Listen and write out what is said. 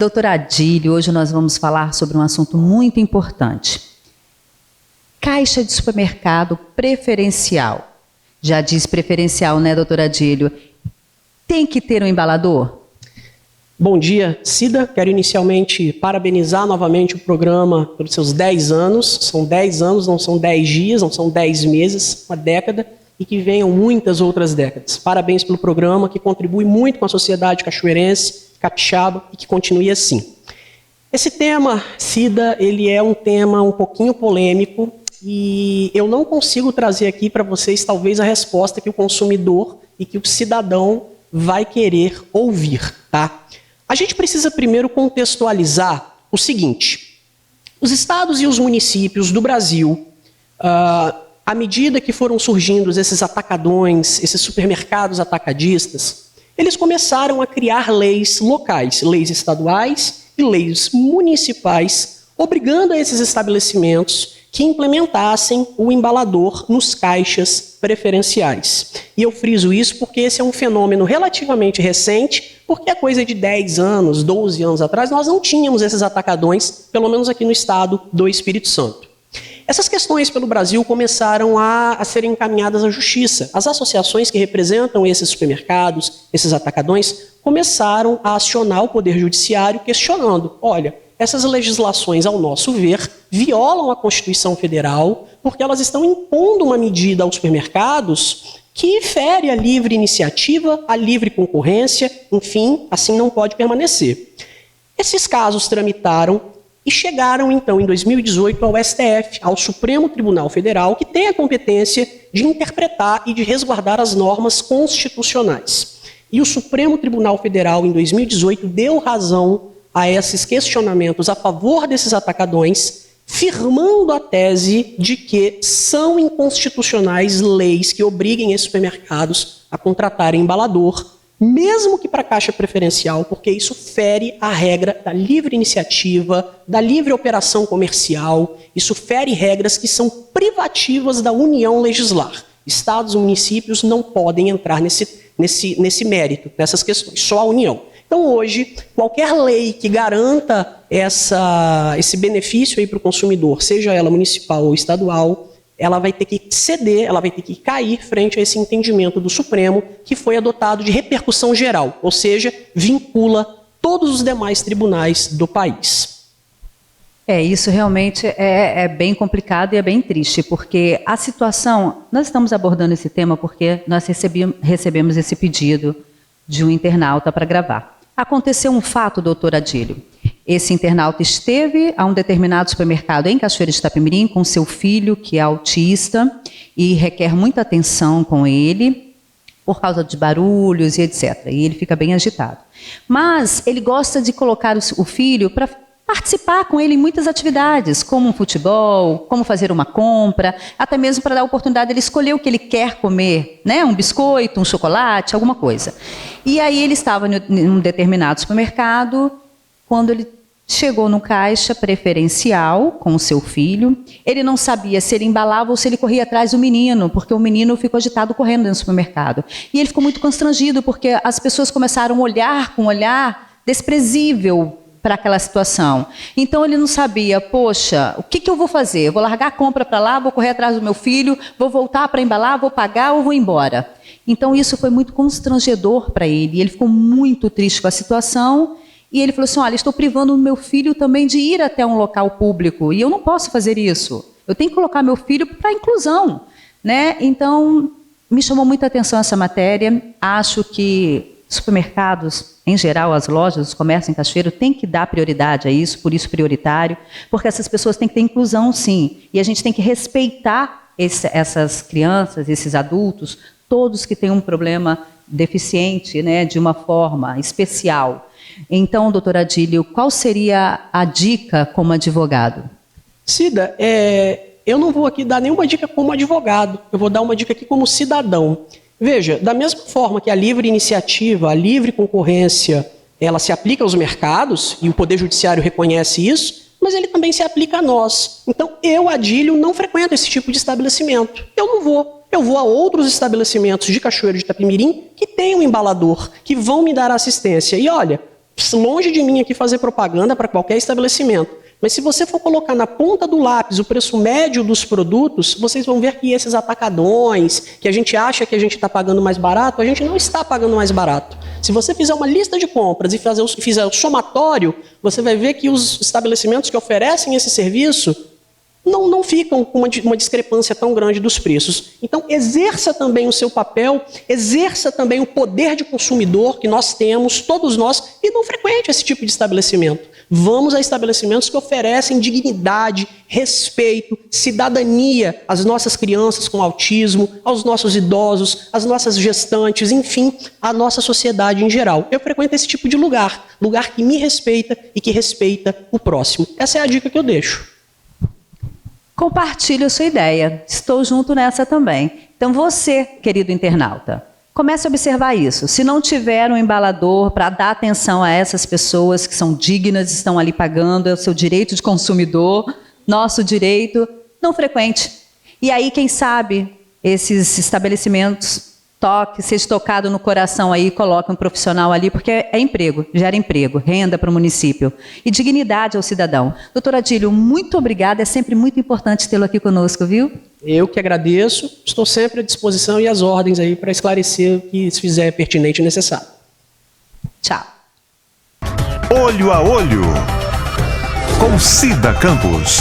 Doutora Adílio, hoje nós vamos falar sobre um assunto muito importante. Caixa de supermercado preferencial. Já diz preferencial, né, doutora Adílio? Tem que ter um embalador? Bom dia, Cida. Quero inicialmente parabenizar novamente o programa pelos seus 10 anos. São 10 anos, não são 10 dias, não são 10 meses, uma década, e que venham muitas outras décadas. Parabéns pelo programa, que contribui muito com a sociedade cachoeirense, capixaba, e que continue assim. Esse tema, Cida, ele é um tema um pouquinho polêmico, e eu não consigo trazer aqui para vocês talvez a resposta que o consumidor e que o cidadão vai querer ouvir, tá? A gente precisa primeiro contextualizar o seguinte: os estados e os municípios do Brasil, à medida que foram surgindo esses atacadões, esses supermercados atacadistas, eles começaram a criar leis locais, leis estaduais e leis municipais, obrigando a esses estabelecimentos que implementassem o embalador nos caixas preferenciais. E eu friso isso porque esse é um fenômeno relativamente recente, porque a coisa de 10 anos, 12 anos atrás, nós não tínhamos esses atacadões, pelo menos aqui no estado do Espírito Santo. Essas questões pelo Brasil começaram a serem encaminhadas à justiça. As associações que representam esses supermercados, esses atacadões, começaram a acionar o Poder Judiciário questionando: olha, essas legislações, ao nosso ver, violam a Constituição Federal porque elas estão impondo uma medida aos supermercados que fere a livre iniciativa, a livre concorrência, enfim, assim não pode permanecer. Esses casos tramitaram e chegaram, então, em 2018 ao STF, ao Supremo Tribunal Federal, que tem a competência de interpretar e de resguardar as normas constitucionais. E o Supremo Tribunal Federal, em 2018, deu razão a esses questionamentos a favor desses atacadões, firmando a tese de que são inconstitucionais leis que obriguem esses supermercados a contratarem embalador, mesmo que para caixa preferencial, porque isso fere a regra da livre iniciativa, da livre operação comercial, isso fere regras que são privativas da União legislar. Estados e municípios não podem entrar nesse mérito, nessas questões, só a União. Então, hoje, qualquer lei que garanta esse benefício para o consumidor, seja ela municipal ou estadual, ela vai ter que ceder, ela vai ter que cair frente a esse entendimento do Supremo, que foi adotado de repercussão geral, ou seja, vincula todos os demais tribunais do país. Isso realmente é bem complicado e é bem triste, porque a situação... Nós estamos abordando esse tema porque nós recebemos esse pedido de um internauta para gravar. Aconteceu um fato, doutor Adílio. Esse internauta esteve a um determinado supermercado em Cachoeira de Itapemirim com seu filho, que é autista, e requer muita atenção com ele, por causa de barulhos e etc. E ele fica bem agitado. Mas ele gosta de colocar o filho para participar com ele em muitas atividades, como um futebol, como fazer uma compra, até mesmo para dar a oportunidade de ele escolher o que ele quer comer, né? Um biscoito, um chocolate, alguma coisa. E aí ele estava em um determinado supermercado, quando ele chegou no caixa preferencial com o seu filho, ele não sabia se ele embalava ou se ele corria atrás do menino, porque o menino ficou agitado correndo dentro do supermercado. E ele ficou muito constrangido, porque as pessoas começaram a olhar com um olhar desprezível para aquela situação. Então ele não sabia, poxa, o que eu vou fazer? Eu vou largar a compra para lá, vou correr atrás do meu filho, vou voltar para embalar, vou pagar ou vou embora? Então isso foi muito constrangedor para ele, e ele ficou muito triste com a situação, e ele falou assim: olha, estou privando o meu filho também de ir até um local público, e eu não posso fazer isso. Eu tenho que colocar meu filho para a inclusão, né? Então me chamou muita atenção essa matéria. Acho que supermercados, em geral, as lojas, os comércios em Cachoeiro, têm que dar prioridade a isso, por isso prioritário, porque essas pessoas têm que ter inclusão, sim. E a gente tem que respeitar essas crianças, esses adultos, todos que têm um problema deficiente, né, de uma forma especial. Então, doutor Adílio, qual seria a dica como advogado? Cida, eu não vou aqui dar nenhuma dica como advogado, eu vou dar uma dica aqui como cidadão. Veja, da mesma forma que a livre iniciativa, a livre concorrência, ela se aplica aos mercados, e o Poder Judiciário reconhece isso, mas ele também se aplica a nós. Então, eu, Adílio, não frequento esse tipo de estabelecimento. Eu não vou. Eu vou a outros estabelecimentos de Cachoeira de Itapemirim que têm um embalador, que vão me dar assistência. E olha, longe de mim aqui fazer propaganda para qualquer estabelecimento, mas se você for colocar na ponta do lápis o preço médio dos produtos, vocês vão ver que esses atacadões, que a gente acha que a gente está pagando mais barato, a gente não está pagando mais barato. Se você fizer uma lista de compras e fizer o somatório, você vai ver que os estabelecimentos que oferecem esse serviço não ficam com uma discrepância tão grande dos preços. Então, exerça também o seu papel, exerça também o poder de consumidor que nós temos, todos nós, e não frequente esse tipo de estabelecimento. Vamos a estabelecimentos que oferecem dignidade, respeito, cidadania às nossas crianças com autismo, aos nossos idosos, às nossas gestantes, enfim, à nossa sociedade em geral. Eu frequento esse tipo de lugar que me respeita e que respeita o próximo. Essa é a dica que eu deixo. Compartilhe a sua ideia. Estou junto nessa também. Então você, querido internauta, comece a observar isso. Se não tiver um embalador para dar atenção a essas pessoas que são dignas, estão ali pagando, é o seu direito de consumidor, nosso direito, não frequente. E aí, quem sabe, esses estabelecimentos seja tocado no coração aí, coloque um profissional ali, porque é emprego, gera emprego, renda para o município e dignidade ao cidadão. Doutor Adílio, muito obrigada, é sempre muito importante tê-lo aqui conosco, viu? Eu que agradeço, estou sempre à disposição e às ordens aí para esclarecer o que se fizer pertinente e necessário. Tchau. Olho a Olho, com Cida Campos.